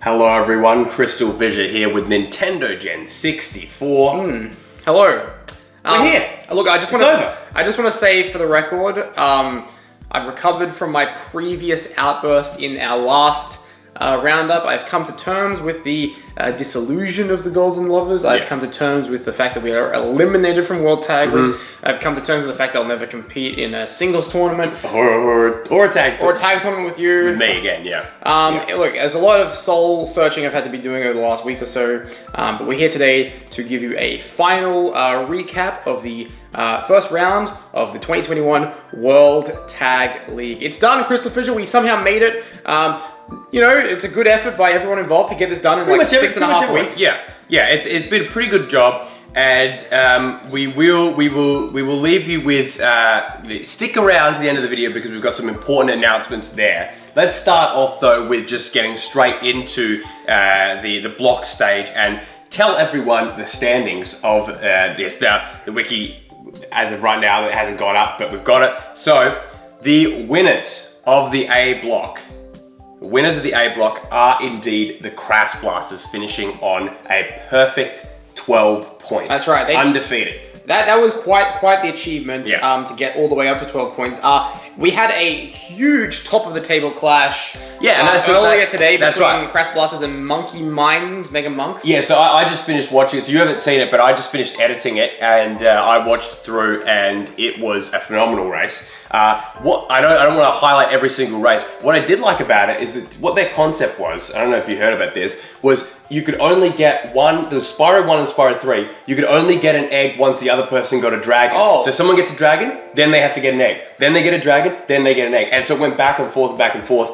Hello everyone, CrystalFissure here with Nintendogen64. Hello. We're here. Look, I just want to say for the record, I've recovered from my previous outburst in our last roundup. I've come to terms with the disillusion of the Golden Lovers. I've come to terms with the fact that we are eliminated from World Tag League. I've come to terms with the fact that I'll never compete in a singles tournament Or a tag tournament. or a tag tournament with you. With me again, yeah. Look, there's a lot of soul searching I've had to be doing over the last week or so, but we're here today to give you a final recap of the first round of the 2021 World Tag League. It's done, CrystalFissure. We somehow made it. You know, it's a good effort by everyone involved to get this done in like 6.5 weeks. Yeah, it's been a pretty good job, and we will leave you with stick around to the end of the video because we've got some important announcements there. Let's start off though with just getting straight into the block stage and tell everyone the standings of this. Now, the wiki, as of right now, it hasn't gone up, but we've got it. So, the winners of the A block. The winners of the A block are indeed the Crash Blasters, finishing on a perfect 12 points. That's right. Undefeated. That was quite the achievement to get all the way up to 12 points. We had a huge top of the table clash earlier today between Crash Blasters and Monkey Minds, Mega Monks. Yeah, so I just finished watching it. So you haven't seen it, but I just finished editing it, and I watched through, and it was a phenomenal race. I don't want to highlight every single race. What I did like about it is that what their concept was, I don't know if you heard about this, was you could only get the Spyro 1 and Spyro 3, you could only get an egg once the other person got a dragon. Oh. So someone gets a dragon, then they have to get an egg. Then they get a dragon, then they get an egg. And so it went back and forth and back and forth.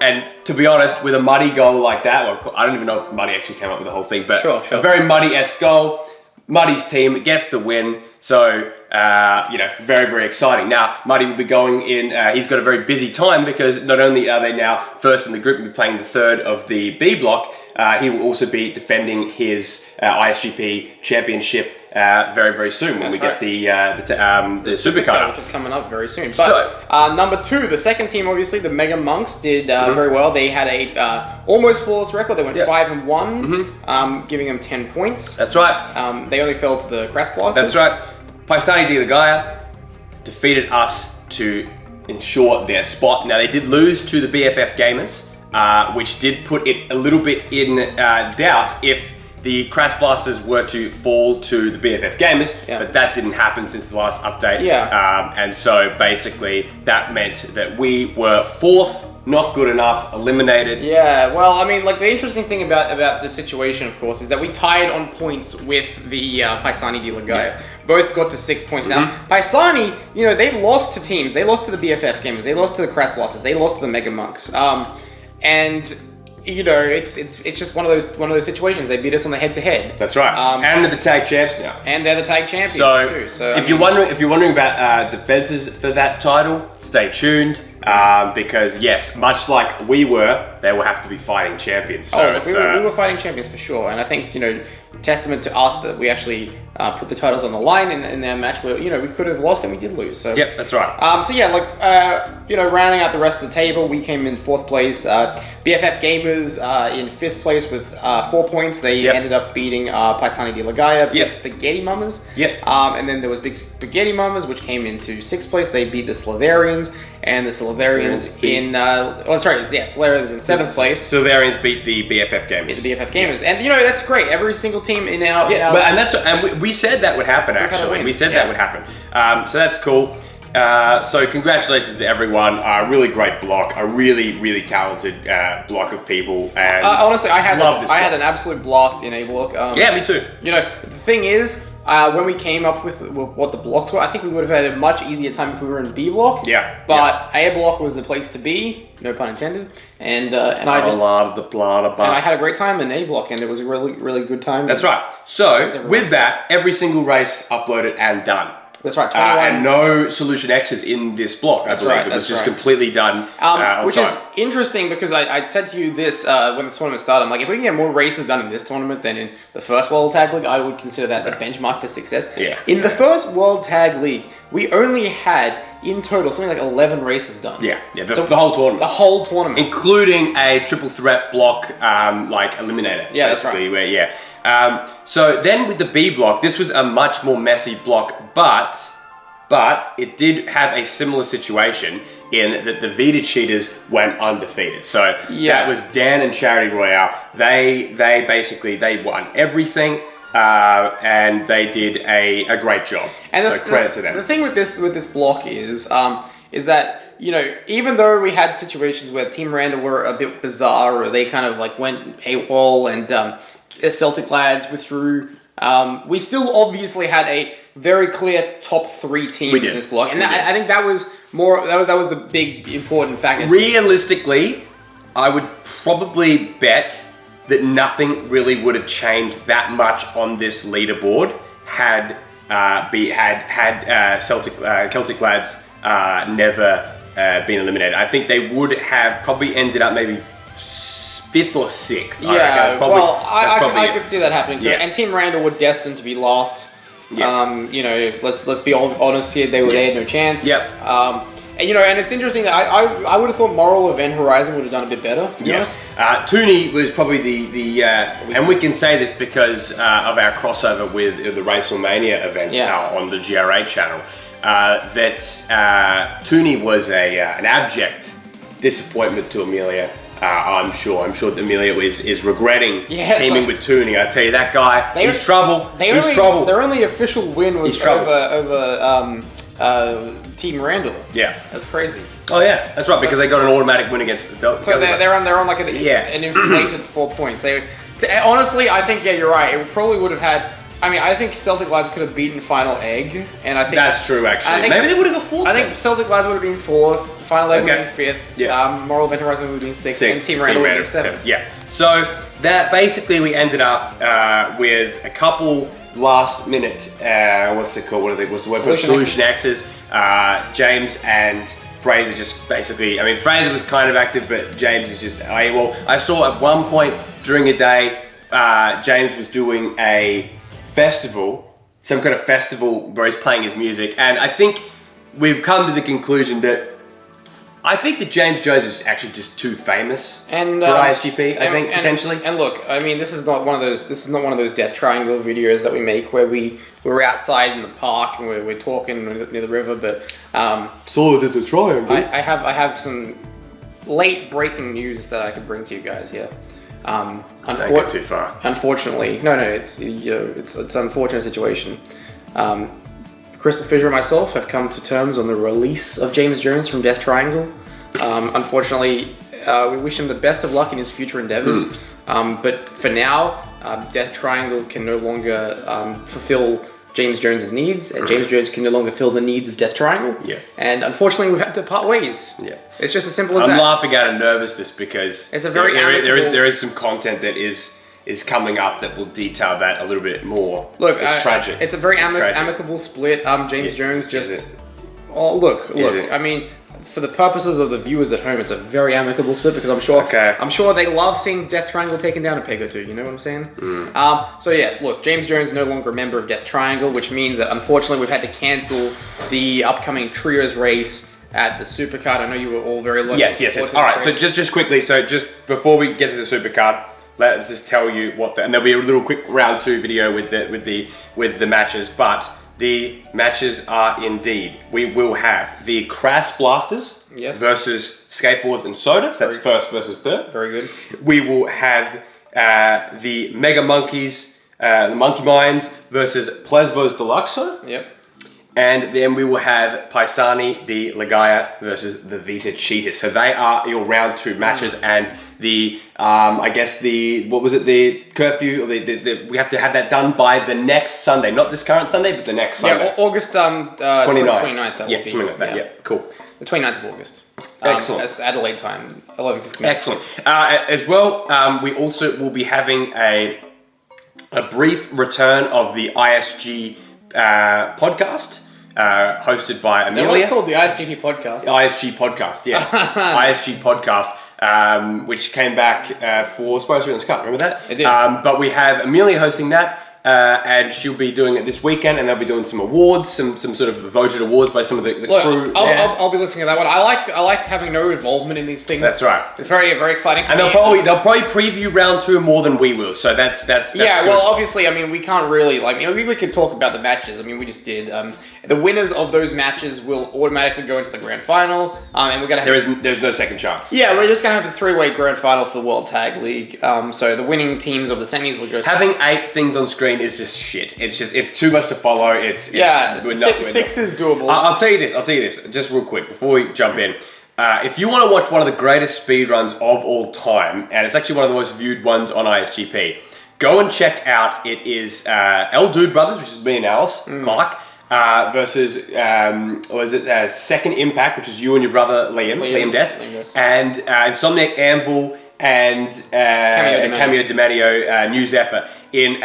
And to be honest, with a muddy goal like that, well, I don't even know if Muddy actually came up with the whole thing, but Sure. a very Muddy-esque goal. Muddy's team gets the win, so, very, very exciting. Now, Muddy will be going in, he's got a very busy time because not only are they now first in the group and be playing the third of the B block, he will also be defending his ISGP championship very, very soon when we get the Supercard, which is coming up very soon. But number two, the second team, obviously, the Mega Monks did very well. They had a almost flawless record. They went 5-1, giving them 10 points. That's right. They only fell to the Crash Blasters. That's right. Paisani de la Gaia defeated us to ensure their spot. Now, they did lose to the BFF Gamers, which did put it a little bit in doubt if the Crash Blasters were to fall to the BFF Gamers, but that didn't happen since the last update. And so basically that meant that we were fourth, not good enough, eliminated. Yeah, well, I mean, like the interesting thing about the situation, of course, is that we tied on points with the Paisani de la Gaia. Both got to 6 points. Now, Paisani, they lost to teams. They lost to the BFF Gamers. They lost to the Crash Blasters. They lost to the Mega Monks. It's just one of those situations. They beat us on the head-to-head. That's right. And they're the tag champs now. And they're the tag champions too. So if you're wondering about defenses for that title, stay tuned. Because yes, much like we were, they will have to be fighting champions. So we were fighting champions for sure, and I think testament to us that we actually put the titles on the line in their match where we could have lost and we did lose. So yep, that's right. Rounding out the rest of the table, we came in 4th place. BFF Gamers in 5th place with 4 points. They ended up beating Paisani de la Gaia, Big Spaghetti Mamas. And then there was Big Spaghetti Mamas, which came into 6th place. They beat the Slavarians, and the Slavarians Slavarians in 7th place. Slavarians beat the BFF Gamers. The BFF Gamers, and that's great. Every single team in our we said that would happen. Actually, we said that would happen. So that's cool. So congratulations to everyone. A really great block. A really, really talented block of people. And honestly, I had an absolute blast in A block. Yeah, me too. The thing is, when we came up with what the blocks were, I think we would have had a much easier time if we were in B block. But A block was the place to be, no pun intended. And I had a great time in A block, and it was a really, really good time. That's right. So with that, every single race uploaded and done. That's right, 21. And no Solution X's in this block. That's right. It was just completely done which is interesting because I said to you this when the tournament started. I'm like, if we can get more races done in this tournament than in the first World Tag League, I would consider that the benchmark for success. In the first World Tag League, we only had in total, something like 11 races done. Yeah, the whole tournament. The whole tournament. Including a triple threat block, like eliminator. Yeah, that's right. So then with the B block, this was a much more messy block, but it did have a similar situation in that the Vita cheaters went undefeated. So that was Dan and Charity Royale. They basically won everything. And they did a great job. And so credit to them. The thing with this block is that, you know, even though we had situations where Team Randall were a bit bizarre, or they kind of like went AWOL and Celtic lads withdrew, we still obviously had a very clear top 3 teams in this block, and I think that was the big important factor. Realistically, I would probably bet that nothing really would have changed that much on this leaderboard had Celtic lads never been eliminated. I think they would have probably ended up maybe 5th or 6th. Yeah, I could see that happening too. Yeah. And Team Randall were destined to be last. Yeah. You know, let's be honest here. They had no chance. Yeah. And, you know, and it's interesting that I would have thought Moral Event Horizon would have done a bit better, to be honest. Tooney was probably the and we can say this because of our crossover with the WrestleMania event on the GRA channel, that Tooney was an abject disappointment to Amelia. I'm sure Amelia is regretting teaming with Tooney. I tell you, that guy, he's trouble. Their only official win was over Team Randall. Yeah, that's crazy. Oh yeah, that's right, because they got an automatic win against the Delta. So they're on like an inflated 4 points. Honestly, I think you're right. It probably would have had. I mean, I think Celtic lads could have beaten Final Egg, and I think that's true. Actually, maybe they would have got 4th. I think Celtic lads would have been 4th. Final Egg would have been 5th. Yeah. Moral Event Horizon would have been 6th, and Team Randall would have been 7th. Yeah. So that basically we ended up with a couple last minute. What's it called? What's the word? Solution X's. James and Fraser just basically, I mean, Fraser was kind of active, but James is just, I saw at one point during a day, James was doing a festival, some kind of festival where he's playing his music, and I think we've come to the conclusion that I think that James Jones is actually just too famous for ISGP. I think potentially. And look, I mean, this is not one of those Death Triangle videos that we make where we're outside in the park and we're talking near the river. But so there's a triangle. I have some late breaking news that I could bring to you guys here. Don't go too far. Unfortunately, no, it's an unfortunate situation. CrystalFissure and myself have come to terms on the release of James Jones from Death Triangle. Unfortunately, we wish him the best of luck in his future endeavors. But for now, Death Triangle can no longer fulfill James Jones's needs, and James Jones can no longer fill the needs of Death Triangle. Yeah. And unfortunately, we've had to part ways. Yeah. It's just as simple as that. I'm laughing out of nervousness because it's a very there is some content that is coming up that will detail that a little bit more. Look, it's tragic. It's a very amicable split. James Jones just. Oh, look. I mean, for the purposes of the viewers at home, it's a very amicable split because I'm sure they love seeing Death Triangle taken down a peg or two. You know what I'm saying? So yes, look, James Jones is no longer a member of Death Triangle, which means that unfortunately we've had to cancel the upcoming trios race at the Supercard. I know you were all very lucky. Yes. All right. So just quickly, just before we get to the Supercard. Let's just tell you and there'll be a little quick round 2 video with the matches, but the matches are indeed, we will have the Crass Blasters versus Skateboards and Soda. So that's first versus third. Very good. We will have the Mega Monkeys, the Monkey Minds versus Plesbo's Deluxo. Yep. And then we will have Paisani di Ligaya versus the Vita Cheetahs. So they are your round 2 matches, and the the curfew, or we have to have that done by the next Sunday, not this current Sunday, but the next Sunday. Yeah, August 29th. That will be. Something like that. Yeah, cool. The 29th of August. Excellent. That's Adelaide time, 11:15. Excellent. As well, we also will be having a brief return of the ISG podcast. Hosted by Amelia. Is that what it's called? The ISGP podcast? ISG podcast, yeah. ISG podcast, which came back for Spyro Cup. Remember that? It did. But we have Amelia hosting that, and she'll be doing it this weekend, and they'll be doing some awards, some sort of voted awards by some of the crew. I'll be listening to that one. I like having no involvement in these things. That's right. It's very exciting. And they'll probably preview round 2 more than we will. So that's yeah. good. Well, obviously, I mean, we can't really we could talk about the matches. I mean, we just did. The winners of those matches will automatically go into the grand final, and we're gonna have there's no second chance. Yeah, we're just gonna have a 3-way grand final for the World Tag League. So the winning teams of the semis will go. Having 8 things on screen is just shit. It's too much to follow. It's 6 is doable. I'll tell you this, just real quick, before we jump in. If you want to watch one of the greatest speedruns of all time, and it's actually one of the most viewed ones on ISGP, go and check out, it is El Dude Brothers, which is me and Alice Clark, versus, Second Impact, which is you and your brother Liam Des, and Insomniac Anvil and Cameo Demanio New Zephyr in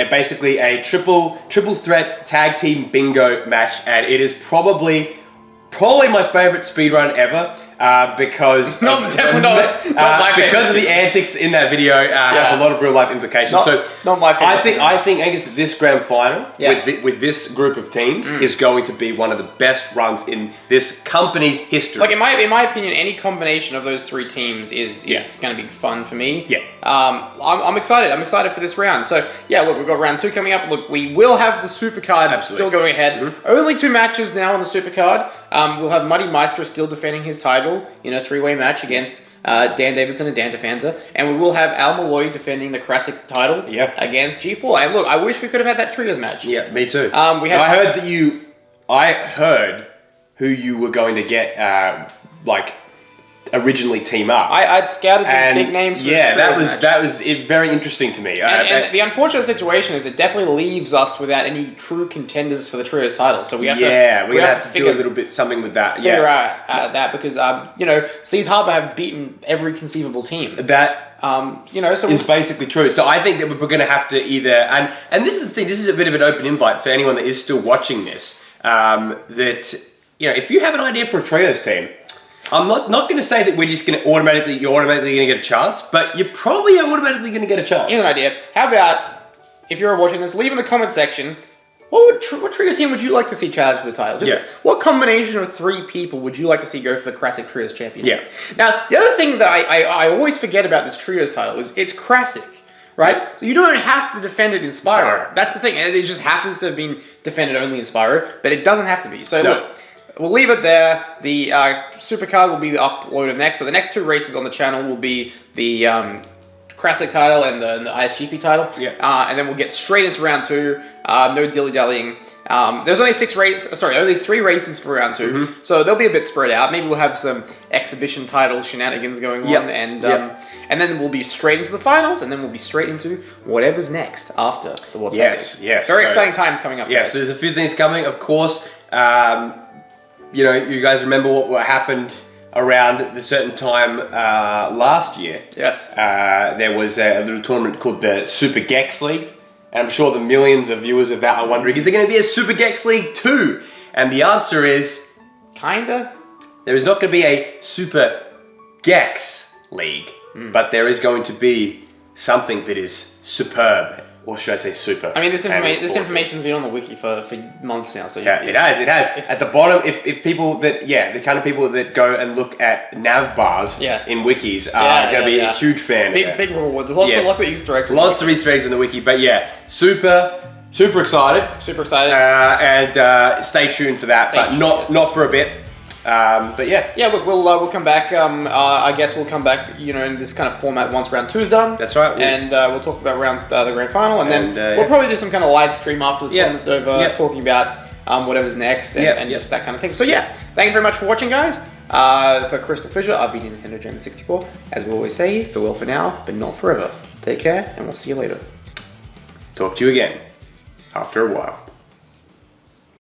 basically a triple threat tag team bingo match, and it is probably my favorite speedrun ever, because not my because of the antics in that video have a lot of real life implications. Not my favorite. I think Angus, this grand final with this group of teams is going to be one of the best runs in this company's history. Like in my opinion, any combination of those 3 teams is going to be fun for me. Yeah. I'm excited. I'm excited for this round. So yeah, look, we've got round 2 coming up. Look, we will have the supercard still going ahead. Only 2 matches now on the supercard. We'll have Muddy Meister still defending his title in a 3-way match against Dan Davidson and Dan Tefanta, and we will have Al Malloy defending the classic title against G4. And look, I wish we could have had that trios match. Yeah, me too. I heard who you were going to get originally team up. I'd scouted some big names for that was very interesting to me. And the unfortunate situation is it definitely leaves us without any true contenders for the trios title. So we have we're gonna have to do a little bit something with that. Figure out that because Seath Harbour have beaten every conceivable team. That so is basically true. So I think that we're going to have to either and this is the thing. This is a bit of an open invite for anyone that is still watching this. That if you have an idea for a trios team. I'm not going to say that we're just going to you're automatically going to get a chance, but you're probably automatically going to get a chance. Here's an idea. How about, if you're watching this, leave in the comment section, what trio team would you like to see challenge for the title? What combination of 3 people would you like to see go for the Classic Trios Championship? Yeah. Now, the other thing that I always forget about this Trios title is it's Classic, right? So you don't have to defend it in Spyro. That's the thing. It just happens to have been defended only in Spyro, but it doesn't have to be. So look. We'll leave it there. The supercard will be uploaded next. So the next 2 races on the channel will be the Classic title and the ISGP title. Yeah. And then we'll get straight into round 2. No dilly-dallying. There's only 3 races for round 2. So they'll be a bit spread out. Maybe we'll have some exhibition title shenanigans going on. And then we'll be straight into the finals. And then we'll be straight into whatever's next after the World Tag League. Yes. Very exciting times coming up. Yes, there's a few things coming, of course. You guys remember what happened around a certain time last year? Yes. There was a little tournament called the Super Gex League. And I'm sure the millions of viewers of that are wondering, is there going to be a Super Gex League 2? And the answer is... Kinda. There is not going to be a Super Gex League, but there is going to be something that is superb. Or should I say super? I mean, this information's been on the wiki for months now. So it has. At the bottom, if people that the kind of people that go and look at nav bars in wikis are going to be a huge fan. Big reward. There's lots of Easter eggs. Lots of Easter eggs in the wiki, but super excited. Super excited. And stay tuned for that, not for a bit. But look, we'll come back. I guess we'll come back, in this kind of format once round 2 is done. That's right. And we'll talk about the grand final, and then we'll probably do some kind of live stream after the tournament's over, talking about whatever's next and just that kind of thing. So thank you very much for watching, guys. For CrystalFissure, I've been Nintendogen64. As we always say, farewell for now, but not forever. Take care, and we'll see you later. Talk to you again after a while.